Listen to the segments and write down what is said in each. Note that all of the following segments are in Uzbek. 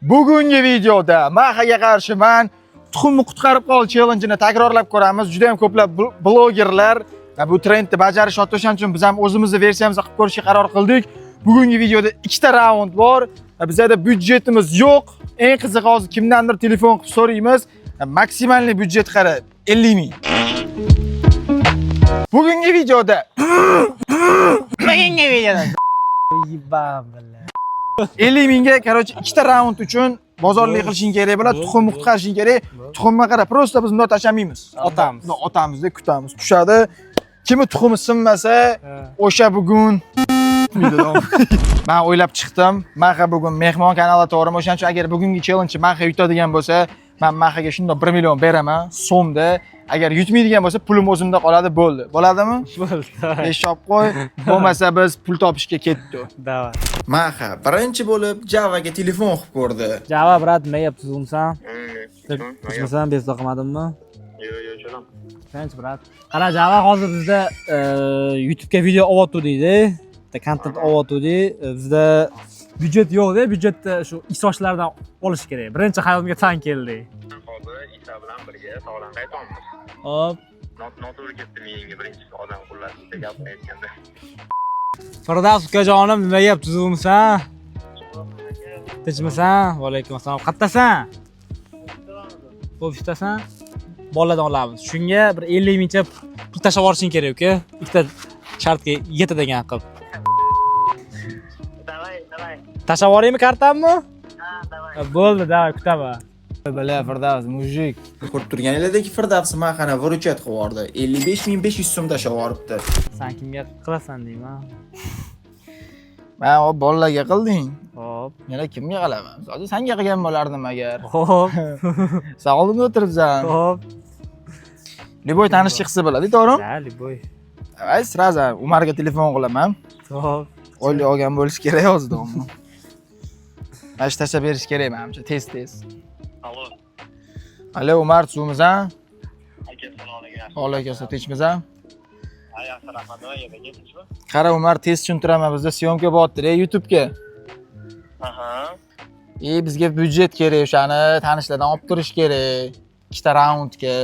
Bugungi videoda Maxaga qarshi men tuxumni qutqarib qol challenge-ni takrorlab ko'ramiz. Juda ham ko'plab blogerlar bu trendni bajarishadi. O'shaning uchun biz ham o'zimizni versiyamizni qilib ko'rishga qaror qildik. Bugungi videoda ikkita raund bor. Bizda byudjetimiz yo'q. Eng qizig'i hozir kimdandir telefon qilib so'raymiz. Maksimalniy byudjet qara 50 ming. Bugungi videoda 50 mingga, короче, ikkita raund uchun bozorlik qilishing kerak bo'ladi, tuxumni qutqarishing kerak. Tuxumga qara, просто biz bunday tashamaymiz. Otamizda kutamiz. Tushadi. Kimi tuxumi sinmasa, o'sha bugun men o'ylab chiqdim. Maxa bugun mehmon kanalda to'g'rimi? O'shaning uchun agar bugungi challenge Maxa yutadigan bo'lsa, men Maxaga shunday 1 million beraman so'mda. Agar yutmaydigan bo'lsa, pulim o'zimda qoladi, bo'ldi. Bo'ladimi? Bo'ldi. Eshib qo'y. Bo'lmasa biz pul topishga ketdik. Davay. Maxa birinchi bo'lib Javaga telefon qilib ko'rdi. Java brat, nima yapsizsan? Bizmisan, bezda qilmadimmi? Yo'q, cho'lam. Tinch brat. Qara, Java hozir bizda YouTube'ga video olyotdik-da. Content olyotdik. Bizda byudjet yo'q-da, byudjetni shu isochlardan olish kerak. Birinchi hayotimga tan keldi. Hozir Isa bilan birga sog'lom qaytamiz. Hop. Noto'g'ri ketdi menga birinchi odam qo'llashda gapni aytganda. Firdavs ukajonim, nima yapsizsan? Tinchmisan? Va alaykum assalom. Qayerdasan? Ofisdasan? Boladan olamiz. Shunga bir 50 mingcha pul tashlab yuborishing kerak, uka. Ikkita shartga yetadigan qilib. Davay. Tashlab yuboraymi kartamni? Ha, davay. Bo'ldi, davay, kutaman. Bala Firdavs mujik. Ko'rib turganinglardek Firdavs Maxani vurujat qilib yubordi. 55.500 so'm tashlab yuboribdi. Sen kimga qilasan deyman? Men o bolalarga qilding. Hop. Yana kimga qilaman? Hozir senga qilgan bo'lardim agar. Hop. Sen oldimda o'tiribsan. Hop. Liboy tanishchi qilsa bo'ladi, to'g'rimi? Ha, Liboy. Ay, sразу Umarga telefon qilaman. Hop. O'ylab olgan bo'lish kerak hozir. Mana shu tashlab berish kerak menimcha, tez. Allo. Alo, Umar, suvmizan? Aka, salom. Alaykum assalom, tinchmizan? Yaxshi, rahmat. Nima edi, tinchmi? Qara, Umar, tez tushuntiraman, bizda syomka bo'lyapti-da YouTube'ga. Aha. Bizga byudjet kerak, o'shani tanishlardan olib turish kerak. Ikkita raundga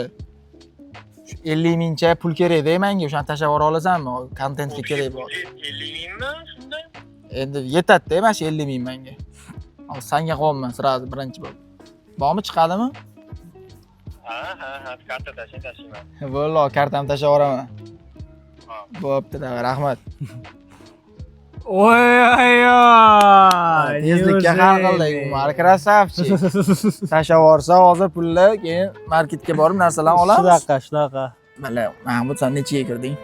50 mingcha pul kerak-da menga, o'shani tashlab yubora olasanmi? Kontentga kerak bor. 50 mingmi shunda? Endi yetadi-da, mana shu 50 ming menga. Hozir senga qo'yaman, sразу birinchi bo'lib. Bormi, chiqadimi? Ha, karta tashlayman. Bo'ldi, kartamni tashlab yuboraman. Bo'pti, rahmat. Oy. Tezlikka hal qildik, Umar, krasavchi. Tashlab yuborsa hozir pulni keyin marketga borib narsalarni olamiz. Shunaqa. Mana Mahmud, sen nechiga kirding?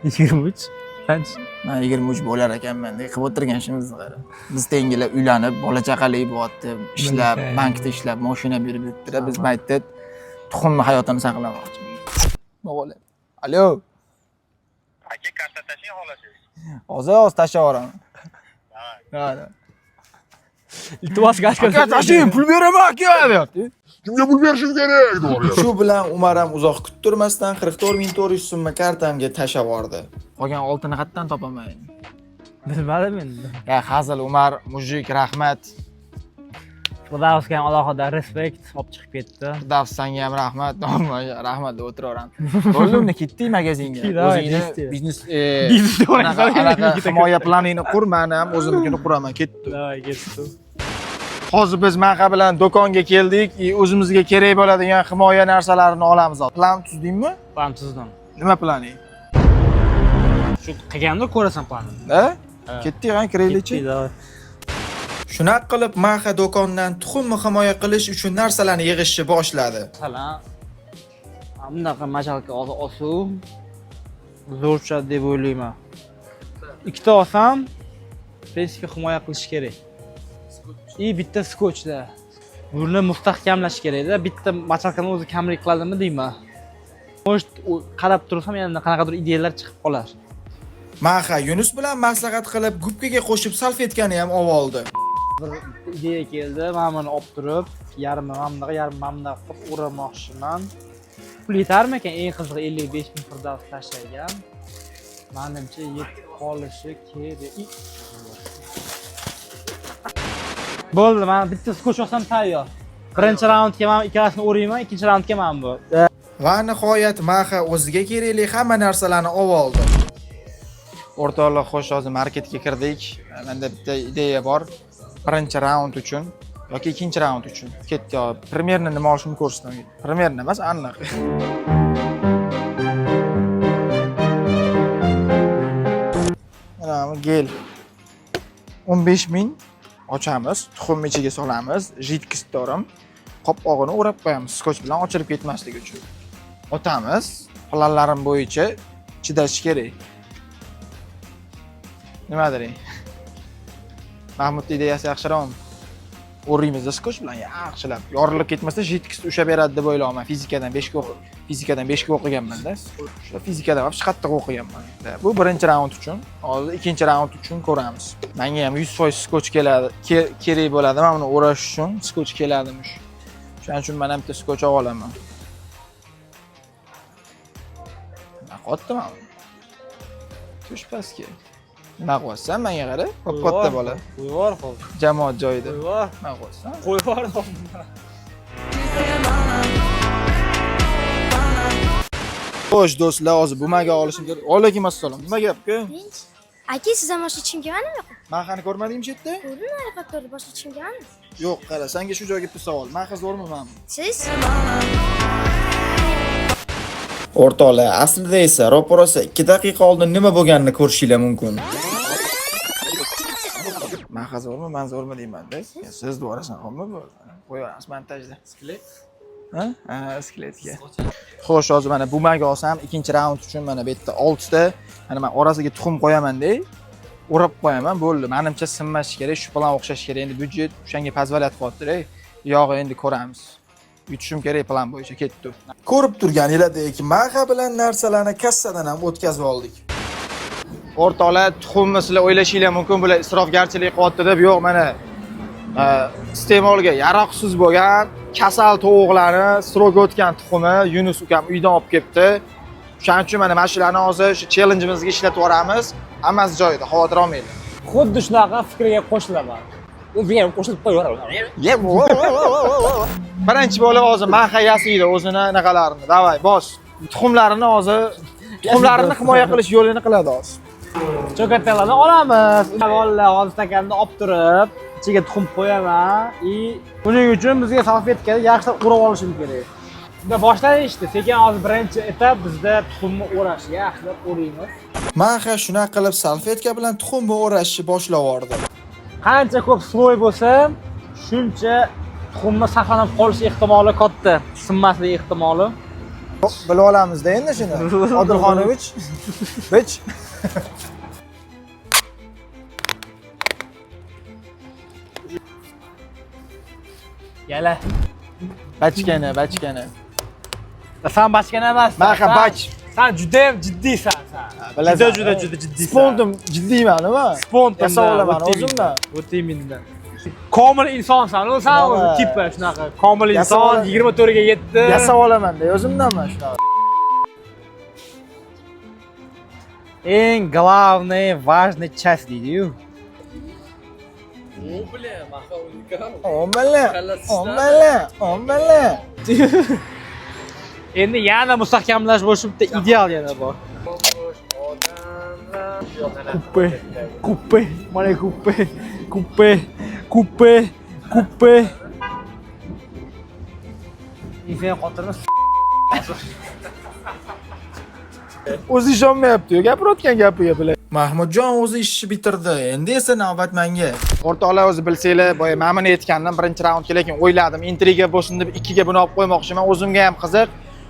23. Qancha? Men 23 bo'lar ekanman, deb qilib o'tirgan ishimizni qara. Biz tengilar uylanib, bola chaqali bo'lyapti, ishlab, bankda ishlab, mashina berib yuribdi. Biz maytda tuxumni hayotini saqlamoqchimiz. Bo'g'il. Alo. Aka, karta tashing xohlasangiz. Hozir tashlab yuboraman. Ha. Iltimos, aka, tashing, pul beraman, aka, deyapti. Kimga pul berishim kerak, to'g'ri. Shu bilan Umar ham uzoq kuttirmasdan 44400 so'mga kartamga tashlab yubordi. Qolgan oltini qayerdan topaman? Bilmadim endi. Hazil Umar, mujik, rahmat. Firdavsga ham alohida respekt olib chiqib ketdi. Firdavs senga ham rahmat, rahmat deb o'tiraveramiz. Bo'ldimmi, ketdik magazinga. O'zingni biznes himoya planingni qur, men ham o'zimnikini quraman, ketdi. Davay, ketdi. Hozir biz Maxa bilan do'konga keldik. O'zimizga kerak bo'ladigan himoya narsalarini olamiz. Plan tuzdingmi? Plan tuzdim. Nima planing? Shu qilganda ko'rasan planni. Ha? Ketdik, ha, kiraylikchi. Shunaqa qilib Maxa do'kondan tuxumni himoya qilish uchun narsalarni yig'ishni boshladi. Salam. Bunaqa majalga osuv zo'rcha deb o'ylayman. Ikkita olsam, prinsipiy himoya qilish kerak. Bitta skochda. Buni mustahkamlash kerak-da. Bitta machalkani o'zi kamlik qiladimi deyman. Может, qarab tursam yana qanaqadir ideyalar chiqib qolar. Maxa Yunus bilan maslahat qilib, gubkaga qo'shib salfetkani ham olib oldi. Bir ideya keldi, men buni olib turib, yarmi mamda qilib o'ramoqchiman. Pul yetarmi ekan? Eng qizig'i 55 ming Firdavs tashlagan. Menimcha yetib qolishi kerak. Bo'ldi, men bitta skoch olsam tayyor. Birinchi raundga men ikkalasini o'rayman, ikkinchi raundga men bu. Va nihoyat Maxa o'ziga kerakli hamma narsalarni olib oldi. O'rtoqlar, xo'sh, hozir marketga kirdik. Menda bitta ideya bor. Birinchi raund uchun yoki ikkinchi raund uchun. Ketdi, primerni nima olishimni ko'rsataman. Primerni emas, aniq. Mana gel 15.000 ochamiz, tuxumni ichiga solamiz, jidkis to'rim, qopqog'ini o'rab qo'yamiz, skoch bilan ochilib ketmasligi uchun. Otamiz, planlarim bo'yicha chidash kerak. Nima deying? Mahmudning ideyasi yaxshiroqmi? O'raymiz skoch bilan yaxshilab. Yorilib ketmasa, jidkis ushab beradi deb o'ylayman. Fizikadan 5 ga o'qiganman-da. Shu fizikadan ham qattiq o'qiganman. Bu birinchi raund uchun, hozir ikkinchi raund uchun ko'ramiz. Menga ham 100% skoch keladi, kerak bo'ladi. Men buni o'rash uchun skoch keladimi? Shuning uchun men ham bitta skoch olaman. Qotdimi? Tush pastga. Nima qo'ysan menga qara? Katta bola. Qo'yvor hop. Jamoat joyida. Qo'yvor. Nima qo'ysan? Qo'yvor hop. Xo'sh do'stlar, hozir bumaga olishim kerak. Alaykum assalom. Nima gap-ku? Aka, siz ham boshqa ichimga manimi? Men qani ko'rmadingmi chetda? Ko'rdimmi, harakat ko'rdi, boshqa ichimga manimi? Yo'q, qara, senga shu joyga bitta savol. Men zo'rmi, menmi? Siz? O'rtoqlar, aslida esa ro'parasi 2 daqiqa oldin nima bo'lganini ko'rishingiz mumkin. Men zo'rmi, men zo'rmi deyman-da. Siz do'rasan, hamma bo'ldi. Qo'yamiz montajda. Skelet. Ha? Ha, skeletga. Xo'sh, hozir mana bumaga olsam, ikkinchi raund uchun mana bu yerda 6 ta, mana men orasiga tuxum qo'yaman-da. O'rab qo'yaman, bo'ldi. Menimcha sinmashi kerak, shu bilan o'xshash kerak. Endi byudjet o'shanga pozvolat qilyapti-da. Yog'i endi ko'ramiz. Yutishim kerak plan bo'yicha ketdi. Ko'rib turganinglardek, Maxa bilan narsalarni kassadan ham o'tkazib oldik. O'rtoqlar, tuxumni sizlar o'ylashinglar mumkin, bular isrofgarchilik qilyapti deb. Yo'q, mana iste'molga yaroqsiz bo'lgan kasal tovuqlarni srok o'tgan tuxumi Yunus ukam uydan olib kelibdi. Shuning uchun mana shularni hozir shu challenge'imizga ishlatib yuboramiz. Hammasi joyida, xavotir olmanglar. Xuddi shunaqa fikrga qo'shilaman. O'zing ham qo'shilib qo'yaveraman. Birinchi bo'lib hozir Maxa yasaydi o'zini naqalarini. Davay, bos. Tuxumlarini himoya qilish yo'lini qiladi hozir. Cho'katalarni olamiz. Avvalo hozir stakanni olib turib, ichiga tuxum qo'yaman. Buning uchun bizga salfetka yaxshilab o'rab olishimiz kerak. Bunda boshlanishdi. Sekin hozir birinchi etap bizda tuxumni o'rash. Yaxshilab o'raymiz. Maxa shunaqa qilib salfetka bilan tuxumni o'rashni boshlab yubordi. Qancha ko'p sloy bo'lsa, shuncha tuxumni saqlanib qolish ehtimoli katta, sinmasligi ehtimoli. Bilib olamiz-da endi shuni. Odilxonovich. Bich. Yala. Bachkana. Sen bachkana emas. Maxa bach. Sen juda ham jiddiysan sen. Juda jiddiysan. Spondim jiddiyman, nima? Spondim. Yasa olaman o'zimdan. O'tay mendan. Komil insonsan, o'san o'zi tipa shunaqa. Komil inson 24 ga yetdi. Yasa olaman-da, o'zimdanman shunaqa. Eng главный, важный часть deydi-yu. Ombala. Endi yana mustahkamlash bo'lishi bitta ideal yana bor. Kupe, mana kupe. Sen xotirni O'zi ishonmayapti-yu, gapirayotgan gapiga bilay. Mahmudjon o'zi ishni bitirdi. Endi esa navbat menga. O'rtoqlar, o'zi bilsanglar, boya men aytgandim, birinchi raundga, lekin o'yladim, intriga bo'lsin deb 2 ga buni olib qo'ymoqchiman. O'zimga ham qiziq.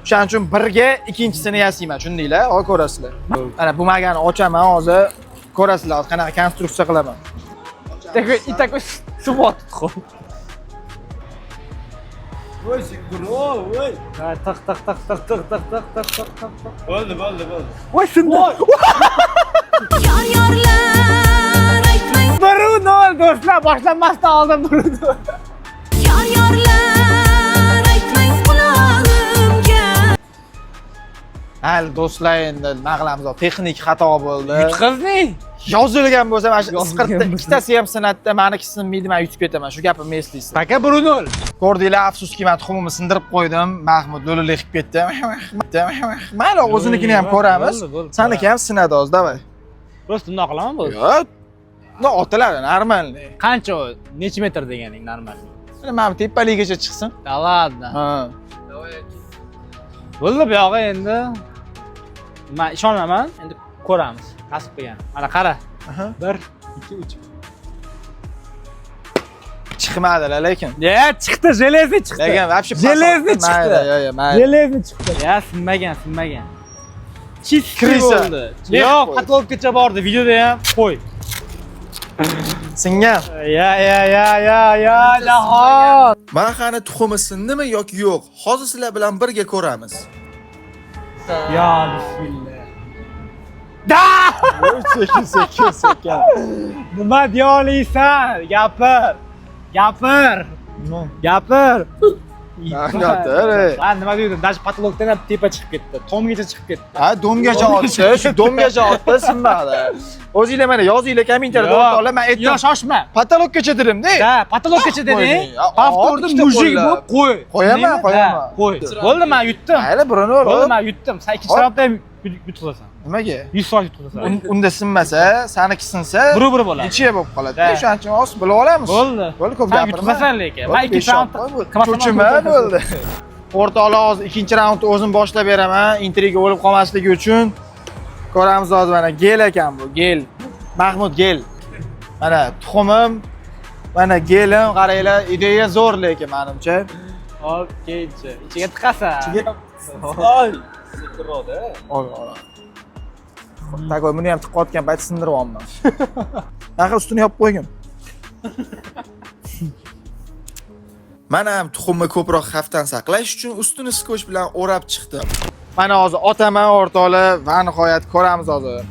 Shuning uchun 1 ga ikkinchisini yasayman, tushundinglar? Hozir ko'rasizlar. Mana bu magani ochaman hozir. Ko'rasizlar, qanaqa konstruksiya qilaman. такой свод. Voy, siguro, voy. Taq. Bo'ldi. Voy, shunda. Yorlar aytmang. Bruno, do'stlar, boshlanmasdan oldin Bruno. Yorlar aytmang qulog'imga. Mayli do'stlar, endi nima qilamiz? Texnik xato bo'ldi. Yutqazni. Yozilgan bo'lsa mana shu Yozilgan isqirtda bo'lsa. ikkitasi ham sinadida, meniki sinmaydi, men yutib ketaman. Shu gapimni eslaysiz. Paka 1-0. Ko'rdinglar, afsuski men tuxumimni sindirib qo'ydim. Mahmud lo'lilik qilib ketdi. Mayli, o'zinikini ham ko'ramiz. Bo'ldi. Saniki ham sinadi hozir, davay. Prosta bundoq qilaman bo'ldi. Yo'q. No, otiladi, normalniy. Qancha u? Necha metr deganing normal? Mana tepaligigacha chiqsin. Da ladna. Ha. Bo'ldi bu yog'i endi. Men ishonaman, endi ko'ramiz. Nasib qilgan. Mana qara. Aha. 1, 2, 3. Chiqmadilar lekin. Ya, chiqdi, железный chiqdi. Lekin вообще Железный chiqdi. Yo'q, mayli. Железный chiqdi. Ya, sinmagan. Chistki Krisa. bo'ldi. Yo'q, patologgacha bordi. Videoda ham qo'y. Singan. Ya, jahon. Mahani tuxumi sindimi yoki yo'q? Hozir sizlar bilan birga ko'ramiz. Ya, bismillah. Da! Sekin. Nima deya olaysan? Gapir. Ha, nima dedim? Dash patologdan ham tepa chiqib ketdi. Tomgacha chiqib ketdi. Ha, domgacha otdi, shu domgacha otdi, sinmadi. O'zinglar mana yozinglar kommentariyada o'rtoqlar, men aytdim. Yo'q, shoshma. Patologgacha dedim-da. Da, patologgacha deding. Ya, Paftorda ikkita mujik qo'llar. bo'lib qo'y. Qo'yaman. Ha, qo'y. Bo'ldi, men yutdim. Mayli, birini Bo'ldi, ol. men yutdim. Sen ikkinchi tarafda ham yutqazasan. Nimaga? 100% yutqazasan. Unda sinmasa, saniki sinsa, Bir bo'ladi. necha bo'lib qoladi? Ha. Shuning uchun os bilib olamiz. Bo'ldi. Bo'ldi, ko'p Sen gapirma. yutqazasan lekin. Men ikkinchi raundda cho'chima bo'ldi. O'rtoqlar, hozir ikkinchi raundni o'zim boshlab beraman. Intriga bo'lib qolmasligi uchun. Ko'ramiz hozir mana gel ekan bu, gel. Mahmud gel. Mana tuxumim, mana gelim, qaranglar, ideya zo'r lekin menimcha. Hop, kelchi. Ichiga tiqasan. Oy, sekiroda. Ol. Takoy buni ham tiqayotgan payt sindiryapman. Axir ustini yopib qo'ygin. Mana ham tuxumni ko'proq xavfdan saqlash uchun ustini skoch bilan o'rab chiqdim. Mana hozir otaman o'rtoqlar va nihoyat ko'ramiz hozir.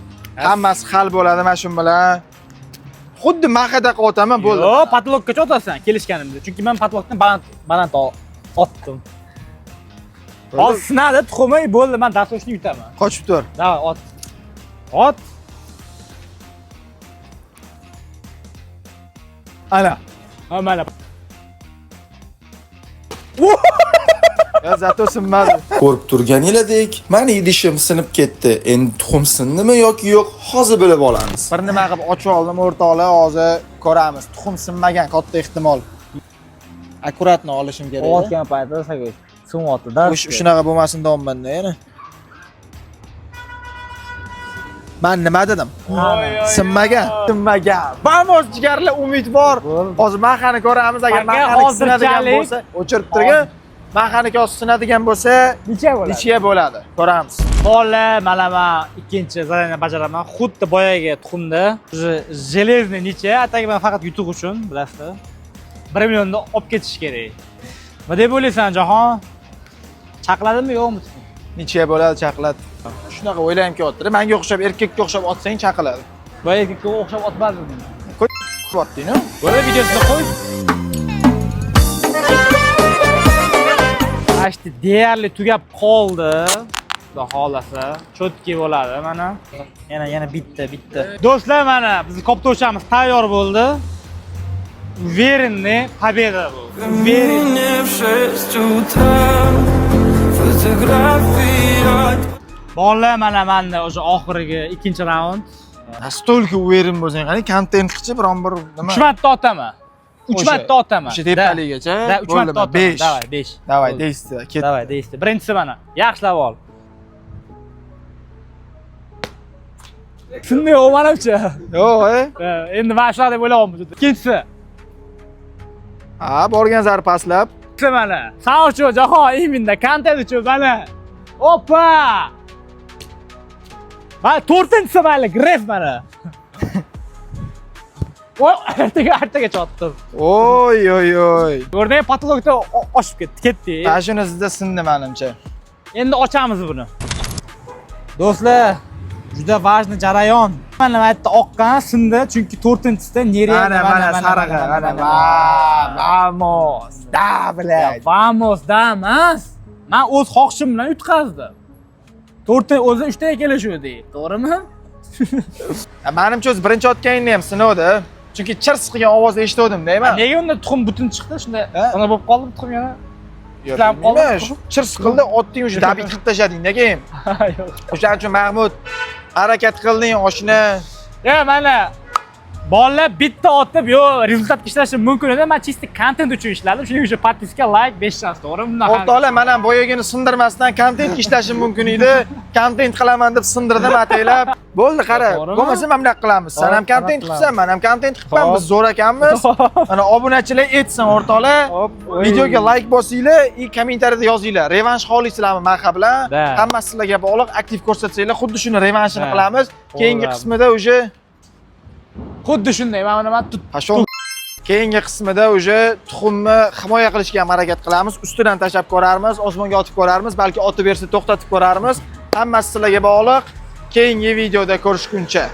Hammasi hal bo'ladi mana shu bilan. Xuddi mahada otaman bo'ldi. Yo'q, patologgacha otasan kelishganimda. Chunki men patologdan baland otdim. Hozir sinadi tuxumi bo'ldi, men dastoshni yutaman. Qochib tur. Davay, ot. Ana. Ha, mana. Ya zato sinmadi. Ko'rib turganingizdek, meni idishim sinib ketdi. Endi tuxum sindimi yoki yo'q, hozir bilib olamiz. Bir nima qilib ochib oldim o'rtoqlar, hozir ko'ramiz. Tuxum sinmagan katta ehtimol. Akkuratni olishim kerak. Otgan paytda sagoy. Sumoqda. Shunaqa bo'lmasin deyapman-da yana. Men nima dedim? Sinmagan. Vamos jigarlar, umid bor. Hozir mahani ko'ramiz, agar mahani sinadigan bo'lsa, o'chirib turgin. Mahani hozir sinadigan bo'lsa, necha bo'ladi? Ko'ramiz. Bola, mana men ikkinchi zadaniya bajaraman. Xuddi boyaga tuxumda. Железный necha? Ataga men faqat yutuq uchun, bilasizlar. 1 millionni olib ketish kerak. Nima deb o'ylaysan, Jahon? Chaqladimi, yo'qmi? Necha bo'ladi chaqlat? Shunaqa o'ylayman-ki otdi. Menga o'xshab erkakka o'xshab otsang chaqiladi. Boya erkakka o'xshab otmadim. Otding-ku. Bo'la videosini qo'y. Ashti deyarli tugab qoldi. Xudo xolasa, chotki bo'ladi mana. Yana bitta. Do'stlar, mana bizning koptoshamiz tayyor bo'ldi. Уверенный победа bu. Bolalar, mana menda o'sha oxirgi ikkinchi raund. Stolga uverin bo'lsang, qani kontentchi biron bir nima? 3 marta otaman. 3 marta otaman. O'sha tepaligacha. Da, 3 marta otaman. 5. Davay, 5. Davay, deysiz. Ket. Davay, deysiz. Birinchisi mana. Yaxshilab ol. Shunday o'manimcha. Yo'q, Endi men shular deb o'ylayapman. Ikkinchisi. Ha, borgan zar pastlab. Mana. San uchun Jahon iminda kontent uchun mana. Opa! Va 4-chi mayli, gref mana. Voy, ertaga chotdim. Oy. Ko'rding, patologda oshib ketdi. Tashini sizda sindi menimcha. Endi ochamiz buni. Do'stlar, juda важный jarayon. Mana bu yerda oqqan sindi, chunki 4-chisida neriyada mana sarig'i, mana. Vamos. Da, blay. Vamos, da emas. Men o'z xohishim bilan yutqazdim. 4ta o'zi 3taga kelishuvdi. To'g'rimi? Menimcha o'zi birinchi otganingda ham sinovdi. Chunki chirs qilgan ovozni eshitdim deyman. Nega unda tuxum butun chiqdi? Shunda ona bo'lib qoldi tuxum yana. Ishlab Nima? qoldi. Chirs qildi, otding o'sha dabit qilib tashlading, nega ham? Yo'q. O'shaning uchun Mahmud harakat qilding oshna. Ya mana bolalar bitta otib, yo rezultatga ishlashi mumkin edi. Men chista kontent uchun ishladim. Shuning uchun podpiska, like 5 chans, to'g'rimi? O'rtoqlar, men ham boyagini sindirmasdan kontent ishlashim mumkin edi. Kontent qilaman deb sindirdim ataylab. Bo'ldi, qara. To'g'rimi? Bo'lmasa mana bunaqa qilamiz. Sen ham kontent To'g'ri. qilsan, men ham kontent qilibman. Biz zo'r ekanmiz. Mana obunachilar etsin o'rtoqlar. Hop, oy. Videoga like bosinglar, kommentariyada yozinglar. Revansh xohlaysizlarmi Maha bilan? Da. Hammasi sizlarga bog'liq. Aktiv ko'rsatsanglar, xuddi shuni revanshini Da. qilamiz. Keyingi To'g'ri. qismida o'sha Xuddi shunday. Mana Pashon. Keyingi qismida o'sha tuxumni himoya qilishga ham harakat qilamiz. Ustidan tashab ko'rarmiz, osmonga otib ko'rarmiz, balki otib bersa to'xtatib ko'rarmiz. Hammasi sizlarga bog'liq. Keyingi videoda ko'rishguncha